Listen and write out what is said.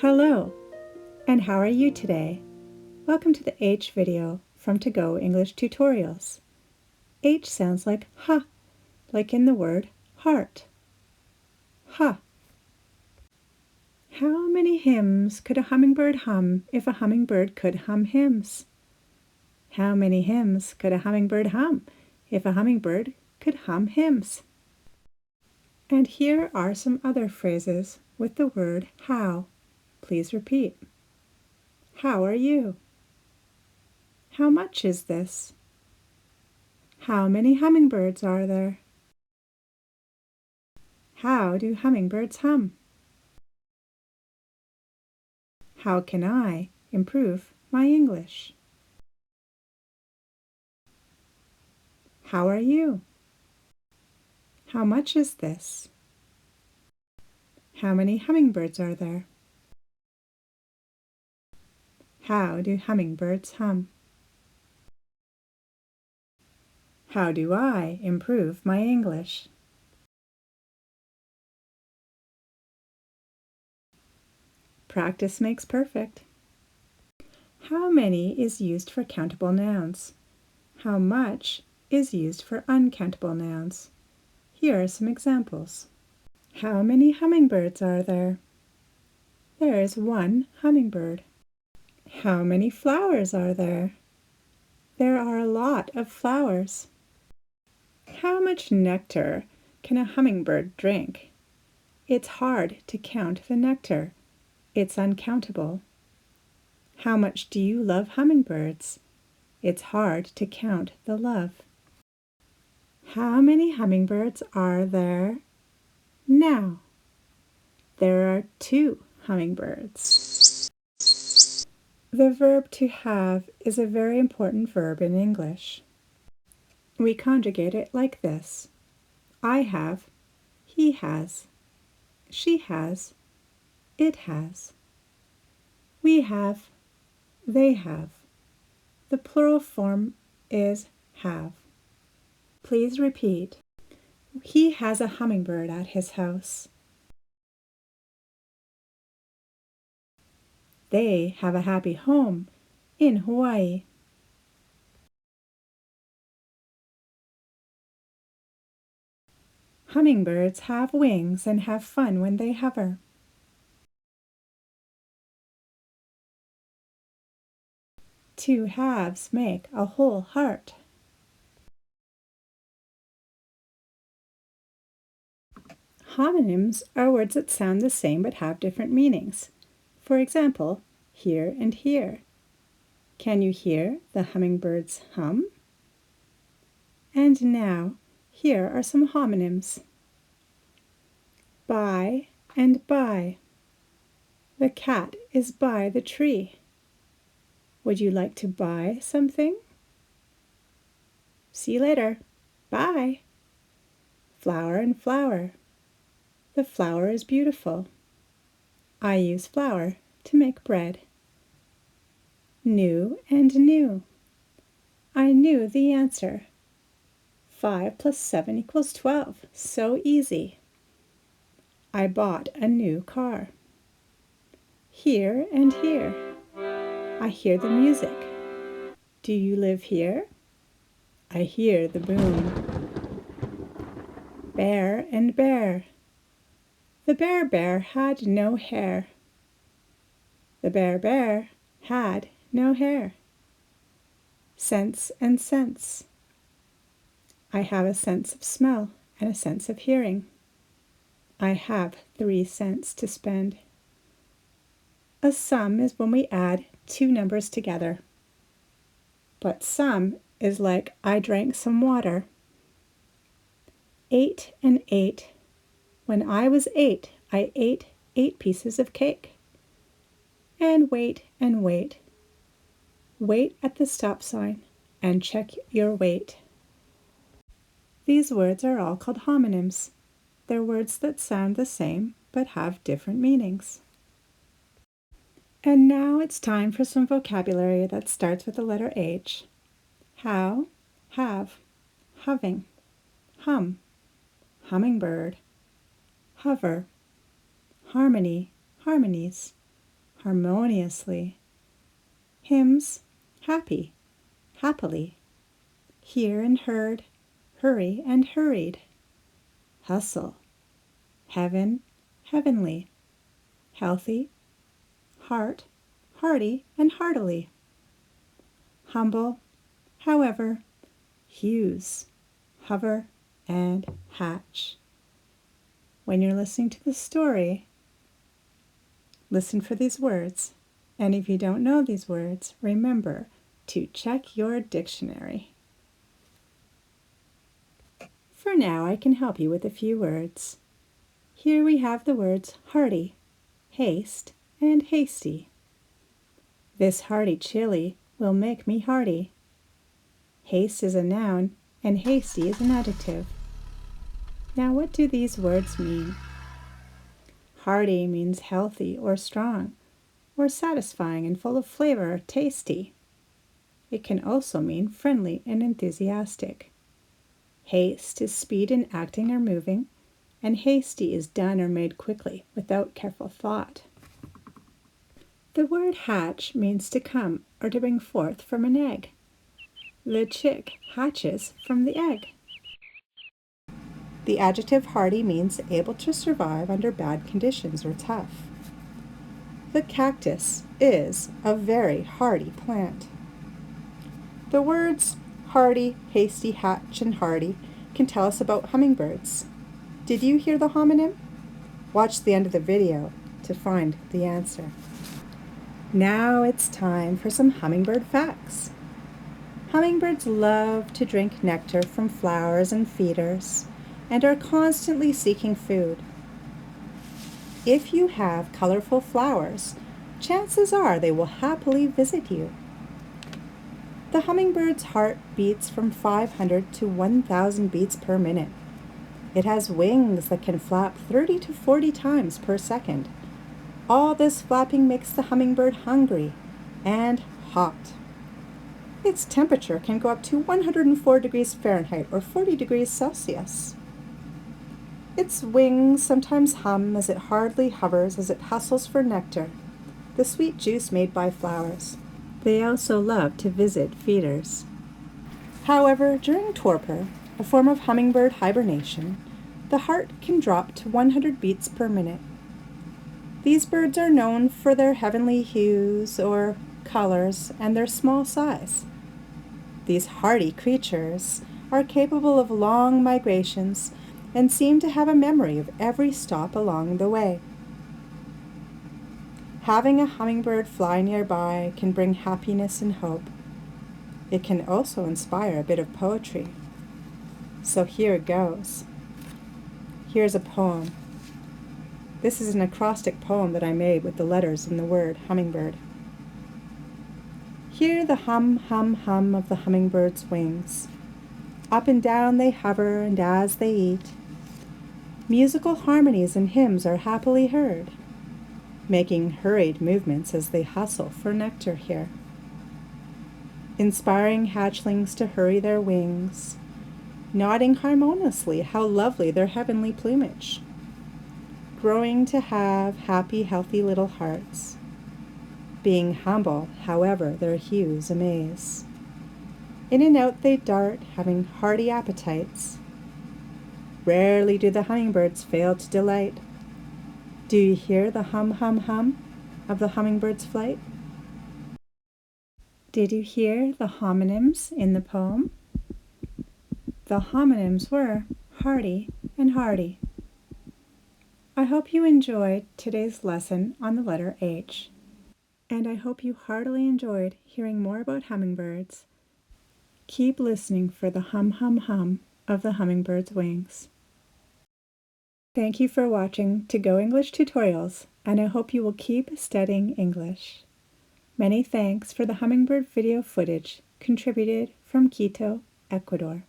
Hello, and how are you today? Welcome to the H video from To Go English Tutorials. H sounds like ha, like in the word heart. Ha. How many hymns could a hummingbird hum if a hummingbird could hum hymns? How many hymns could a hummingbird hum if a hummingbird could hum hymns? And here are some other phrases with the word how. Please repeat. How are you? How much is this? How many hummingbirds are there? How do hummingbirds hum? How can I improve my English? How are you? How much is this? How many hummingbirds are there? How do hummingbirds hum? How do I improve my English? Practice makes perfect. How many is used for countable nouns? How much is used for uncountable nouns? Here are some examples. How many hummingbirds are there? There is one hummingbird. How many flowers are there? There are a lot of flowers. How much nectar can a hummingbird drink? It's hard to count the nectar. It's uncountable. How much do you love hummingbirds? It's hard to count the love. How many hummingbirds are there now? There are 2 hummingbirds. The verb to have is a very important verb in English. We conjugate it like this. I have, he has, she has, it has. We have, they have. The plural form is have. Please repeat. He has a hummingbird at his house. They have a happy home in Hawaii. Hummingbirds have wings and have fun when they hover. Two halves make a whole heart. Homonyms are words that sound the same but have different meanings. For example, here and here. Can you hear the hummingbirds hum? And now, here are some homonyms. By and by. The cat is by the tree. Would you like to buy something? See you later. Bye. Flower and flower. The flower is beautiful. I use flour to make bread. New and new. I knew the answer. 5 plus 7 equals 12. So easy. I bought a new car. Here and here. I hear the music. Do you live here? I hear the boom. Bear and bear. The bear had no hair. The bear had no hair. Sense and sense. I have a sense of smell and a sense of hearing. I have 3 cents to spend. A sum is when we add 2 numbers together. But sum is like I drank some water. 8 and 8. When I was 8, I ate 8 pieces of cake. And wait and wait. Wait at the stop sign and check your weight. These words are all called homonyms. They're words that sound the same but have different meanings. And now it's time for some vocabulary that starts with the letter H. How, have, hoving, hum, hummingbird, hover, harmony, harmonies, harmoniously. Hymns, happy, happily. Hear and heard, hurry and hurried. Hustle, heaven, heavenly. Healthy, heart, hearty and heartily. Humble, however, hues, hover, and hatch. When you're listening to the story, listen for these words, and if you don't know these words, remember to check your dictionary. For now, I can help you with a few words. Here we have the words hearty, haste, and hasty. This hearty chili will make me hearty. Haste is a noun, and hasty is an adjective. Now, what do these words mean? Hearty means healthy or strong, or satisfying and full of flavor or tasty. It can also mean friendly and enthusiastic. Haste is speed in acting or moving, and hasty is done or made quickly without careful thought. The word hatch means to come or to bring forth from an egg. The chick hatches from the egg. The adjective hearty means able to survive under bad conditions or tough. The cactus is a very hardy plant. The words hardy, hasty, hatch, and hardy can tell us about hummingbirds. Did you hear the homonym? Watch the end of the video to find the answer. Now it's time for some hummingbird facts. Hummingbirds love to drink nectar from flowers and feeders and are constantly seeking food. If you have colorful flowers, chances are they will happily visit you. The hummingbird's heart beats from 500 to 1,000 beats per minute. It has wings that can flap 30 to 40 times per second. All this flapping makes the hummingbird hungry and hot. Its temperature can go up to 104 degrees Fahrenheit or 40 degrees Celsius. Its wings sometimes hum as it hardly hovers as it hustles for nectar, the sweet juice made by flowers. They also love to visit feeders. However, during torpor, a form of hummingbird hibernation, the heart can drop to 100 beats per minute. These birds are known for their heavenly hues or colors and their small size. These hardy creatures are capable of long migrations and seem to have a memory of every stop along the way. Having a hummingbird fly nearby can bring happiness and hope. It can also inspire a bit of poetry. So here it goes. Here's a poem. This is an acrostic poem that I made with the letters in the word hummingbird. Hear the hum, hum, hum of the hummingbird's wings. Up and down they hover, and as they eat, musical harmonies and hymns are happily heard, making hurried movements as they hustle for nectar here. Inspiring hatchlings to hurry their wings, nodding harmoniously how lovely their heavenly plumage. Growing to have happy, healthy little hearts. Being humble, however, their hues amaze. In and out they dart, having hearty appetites. Rarely do the hummingbirds fail to delight. Do you hear the hum, hum, hum of the hummingbird's flight? Did you hear the homonyms in the poem? The homonyms were hearty and hardy. I hope you enjoyed today's lesson on the letter H, and I hope you heartily enjoyed hearing more about hummingbirds. Keep listening for the hum, hum, hum of the hummingbird's wings. Thank you for watching To Go English Tutorials, and I hope you will keep studying English. Many thanks for the hummingbird video footage contributed from Quito, Ecuador.